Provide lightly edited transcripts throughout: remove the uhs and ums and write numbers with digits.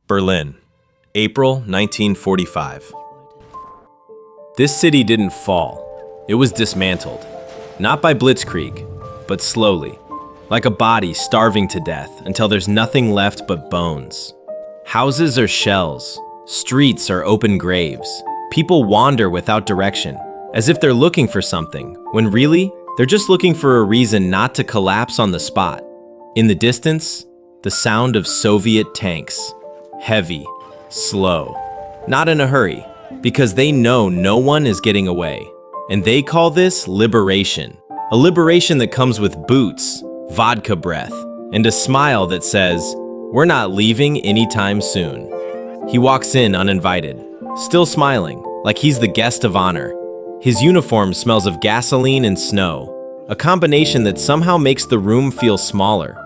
Berlin, April 1945. This city didn't fall. It was dismantled. Not by blitzkrieg, but slowly, like a body starving to death until there's nothing left but bones. Houses are shells. Streets are open graves. People wander without direction, as if they're looking for something, when really, they're just looking for a reason not to collapse on the spot. In the distance, the sound of Soviet tanks. Heavy, slow, not in a hurry, because they know no one is getting away. And they call this liberation. A liberation that comes with boots, vodka breath, and a smile that says, "We're not leaving anytime soon." He walks in uninvited, still smiling, like he's the guest of honor. His uniform smells of gasoline and snow, a combination that somehow makes the room feel smaller.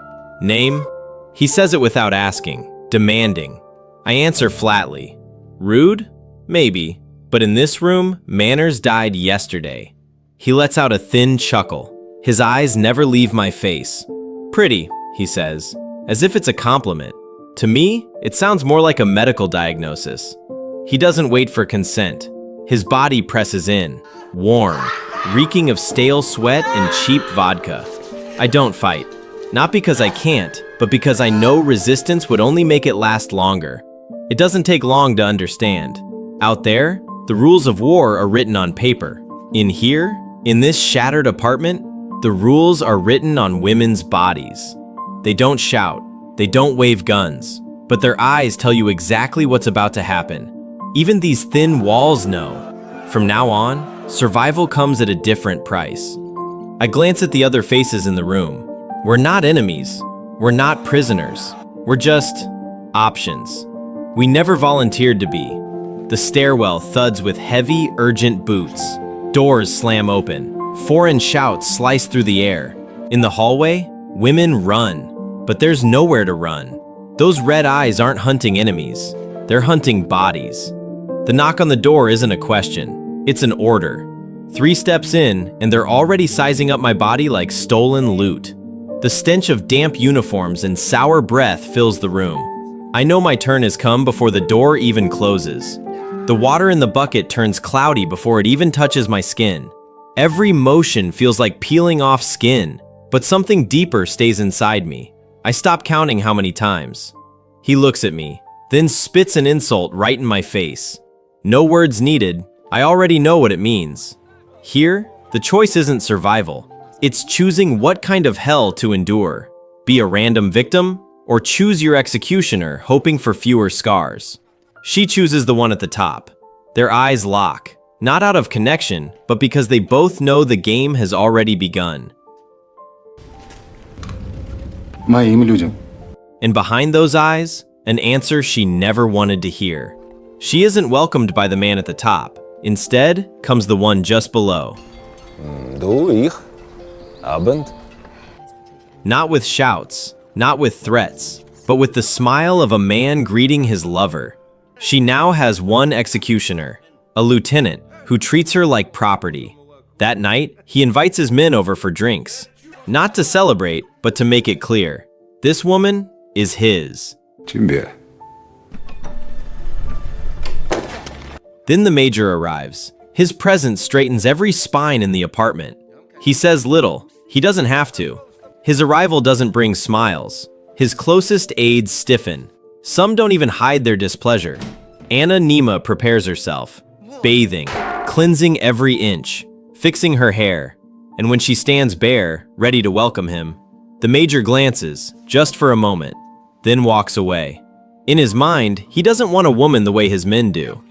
Name? He says it without asking, demanding. I answer flatly. Rude? Maybe. But in this room, manners died yesterday. He lets out a thin chuckle. His eyes never leave my face. Pretty, he says, as if it's a compliment. To me, it sounds more like a medical diagnosis. He doesn't wait for consent. His body presses in, warm, reeking of stale sweat and cheap vodka. I don't fight. Not because I can't, but because I know resistance would only make it last longer. It doesn't take long to understand. Out there, the rules of war are written on paper. In here, in this shattered apartment, the rules are written on women's bodies. They don't shout, they don't wave guns, but their eyes tell you exactly what's about to happen. Even these thin walls know. From now on, survival comes at a different price. I glance at the other faces in the room. We're not enemies. We're not prisoners. We're just options. We never volunteered to be. The stairwell thuds with heavy, urgent boots. Doors slam open. Foreign shouts slice through the air. In the hallway, women run. But there's nowhere to run. Those red eyes aren't hunting enemies. They're hunting bodies. The knock on the door isn't a question. It's an order. 3 steps in, and they're already sizing up my body like stolen loot. The stench of damp uniforms and sour breath fills the room. I know my turn has come before the door even closes. The water in the bucket turns cloudy before it even touches my skin. Every motion feels like peeling off skin, but something deeper stays inside me. I stop counting how many times. He looks at me, then spits an insult right in my face. No words needed, I already know what it means. Here, the choice isn't survival. It's choosing what kind of hell to endure. Be a random victim, or choose your executioner, hoping for fewer scars. She chooses the one at the top. Their eyes lock, not out of connection, but because they both know the game has already begun. Моим людям. And behind those eyes, an answer she never wanted to hear. She isn't welcomed by the man at the top. Instead, comes the one just below. Du, ich? Abend? Not with shouts, not with threats, but with the smile of a man greeting his lover. She now has one executioner, a lieutenant, who treats her like property. That night, he invites his men over for drinks. Not to celebrate, but to make it clear. This woman is his. Тебе. Then the major arrives. His presence straightens every spine in the apartment. He says little. He doesn't have to. His arrival doesn't bring smiles. His closest aides stiffen. Some don't even hide their displeasure. Anna Nima prepares herself, bathing, cleansing every inch, fixing her hair. And when she stands bare, ready to welcome him, the major glances, just for a moment, then walks away. In his mind, he doesn't want a woman the way his men do.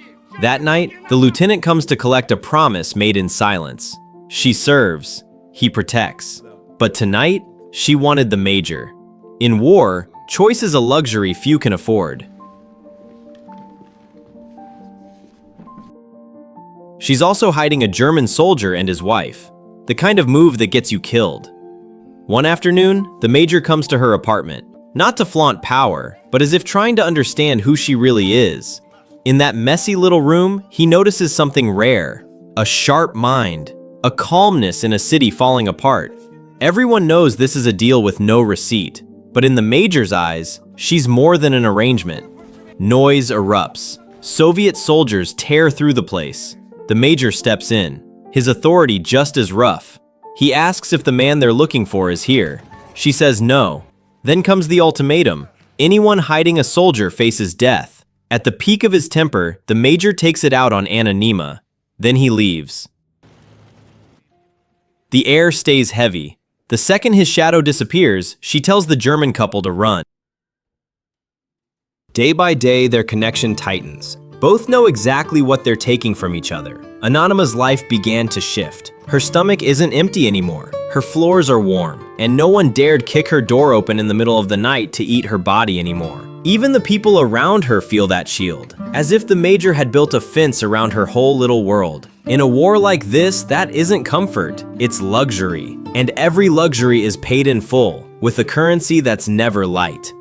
That night, the lieutenant comes to collect a promise made in silence. She serves, he protects. But tonight, she wanted the major. In war, choice is a luxury few can afford. She's also hiding a German soldier and his wife, the kind of move that gets you killed. One afternoon, the major comes to her apartment, not to flaunt power, but as if trying to understand who she really is. In that messy little room, he notices something rare, a sharp mind, a calmness in a city falling apart. Everyone knows this is a deal with no receipt, but in the major's eyes, she's more than an arrangement. Noise erupts. Soviet soldiers tear through the place. The major steps in, his authority just as rough. He asks if the man they're looking for is here. She says no. Then comes the ultimatum. Anyone hiding a soldier faces death. At the peak of his temper, the major takes it out on Anna Nima. Then he leaves. The air stays heavy. The second his shadow disappears, she tells the German couple to run. Day by day, their connection tightens. Both know exactly what they're taking from each other. Anonyma's life began to shift. Her stomach isn't empty anymore. Her floors are warm, and no one dared kick her door open in the middle of the night to eat her body anymore. Even the people around her feel that shield, as if the major had built a fence around her whole little world. In a war like this, that isn't comfort, it's luxury. And every luxury is paid in full, with a currency that's never light.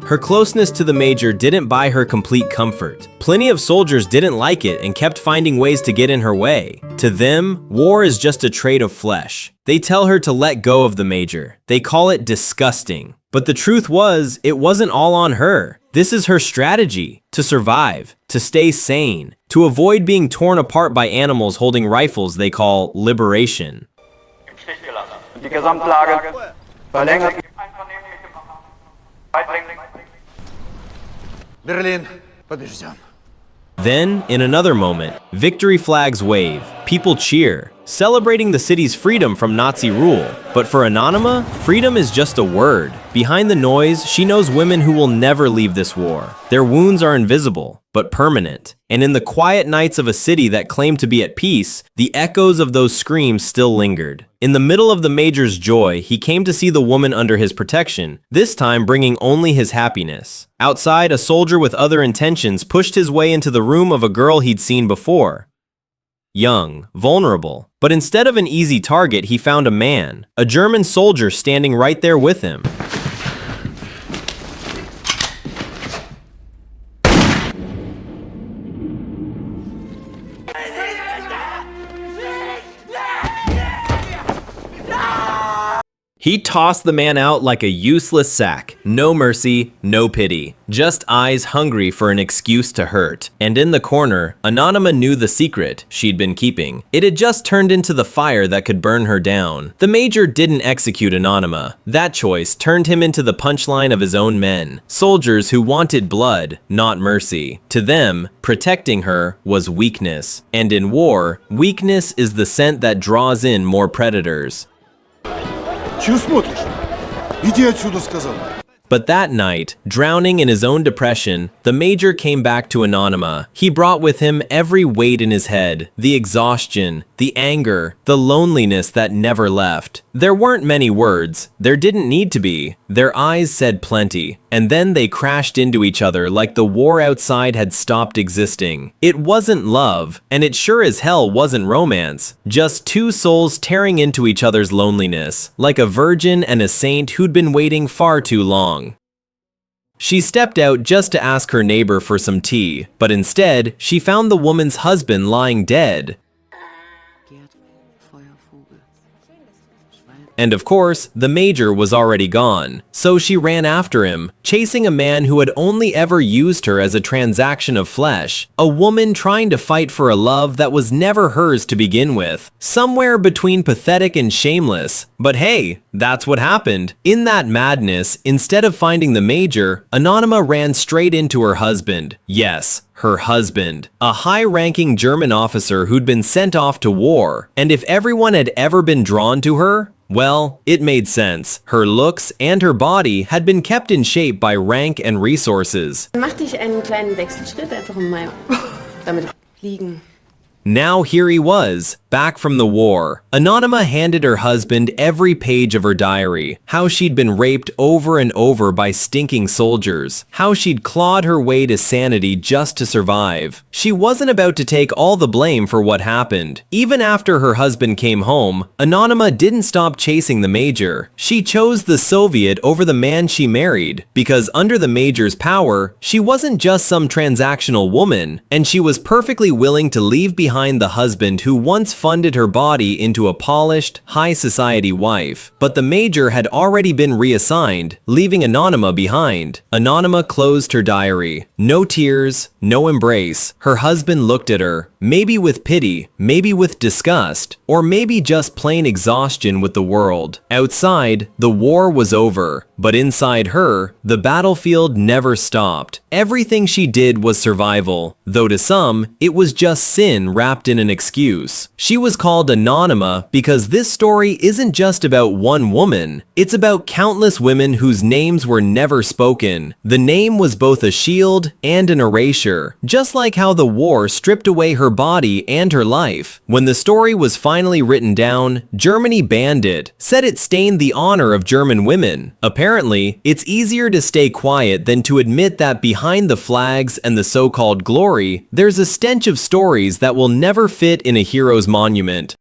Her closeness to the major didn't buy her complete comfort. Plenty of soldiers didn't like it and kept finding ways to get in her way. To them, war is just a trade of flesh. They tell her to let go of the major. They call it disgusting. But the truth was, it wasn't all on her. This is her strategy: to survive, to stay sane, to avoid being torn apart by animals holding rifles they call liberation. Die Gesamtlage verlängert. Berlin, побежден. Then, in another moment, victory flags wave. People cheer, celebrating the city's freedom from Nazi rule. But for Anonyma, freedom is just a word. Behind the noise, she knows women who will never leave this war. Their wounds are invisible, but permanent. And in the quiet nights of a city that claimed to be at peace, the echoes of those screams still lingered. In the middle of the major's joy, he came to see the woman under his protection, this time bringing only his happiness. Outside, a soldier with other intentions pushed his way into the room of a girl he'd seen before. Young, vulnerable, but instead of an easy target, he found a man, a German soldier standing right there with him. He tossed the man out like a useless sack. No mercy, no pity. Just eyes hungry for an excuse to hurt. And in the corner, Anonyma knew the secret she'd been keeping. It had just turned into the fire that could burn her down. The major didn't execute Anonyma. That choice turned him into the punchline of his own men. Soldiers who wanted blood, not mercy. To them, protecting her was weakness. And in war, weakness is the scent that draws in more predators. Чего смотришь? Иди отсюда, сказал. But that night, drowning in his own depression, the major came back to Anonyma. He brought with him every weight in his head, the exhaustion, the anger, the loneliness that never left. There weren't many words. There didn't need to be. Their eyes said plenty. And then they crashed into each other like the war outside had stopped existing. It wasn't love, and it sure as hell wasn't romance. Just two souls tearing into each other's loneliness, like a virgin and a saint who'd been waiting far too long. She stepped out just to ask her neighbor for some tea, but instead, she found the woman's husband lying dead. And of course, the major was already gone. So she ran after him, chasing a man who had only ever used her as a transaction of flesh. A woman trying to fight for a love that was never hers to begin with. Somewhere between pathetic and shameless. But hey, that's what happened. In that madness, instead of finding the major, Anonyma ran straight into her husband. Yes, her husband, a high-ranking German officer who'd been sent off to war. And if everyone had ever been drawn to her, well, it made sense. Her looks and her body had been kept in shape by rank and resources. Mach dich einen kleinen Wechselschritt, einfach mal damit liegen. Now here he was, back from the war. Anonyma handed her husband every page of her diary. How she'd been raped over and over by stinking soldiers. How she'd clawed her way to sanity just to survive. She wasn't about to take all the blame for what happened. Even after her husband came home, Anonyma didn't stop chasing the major. She chose the Soviet over the man she married. Because under the major's power, she wasn't just some transactional woman, and she was perfectly willing to leave behind behind the husband who once funded her body into a polished, high society wife, but the major had already been reassigned, leaving Anonyma behind. Anonyma closed her diary. No tears, no embrace. Her husband looked at her, maybe with pity, maybe with disgust, or maybe just plain exhaustion with the world. Outside, the war was over, but inside her, the battlefield never stopped. Everything she did was survival, though to some, it was just sin wrapped in an excuse. She was called Anonyma because this story isn't just about one woman, it's about countless women whose names were never spoken. The name was both a shield and an erasure, just like how the war stripped away her body and her life. When the story was finally written down, Germany banned it, said it stained the honor of German women. Apparently, it's easier to stay quiet than to admit that behind the flags and the so-called glory, there's a stench of stories that will never fit in a hero's monument.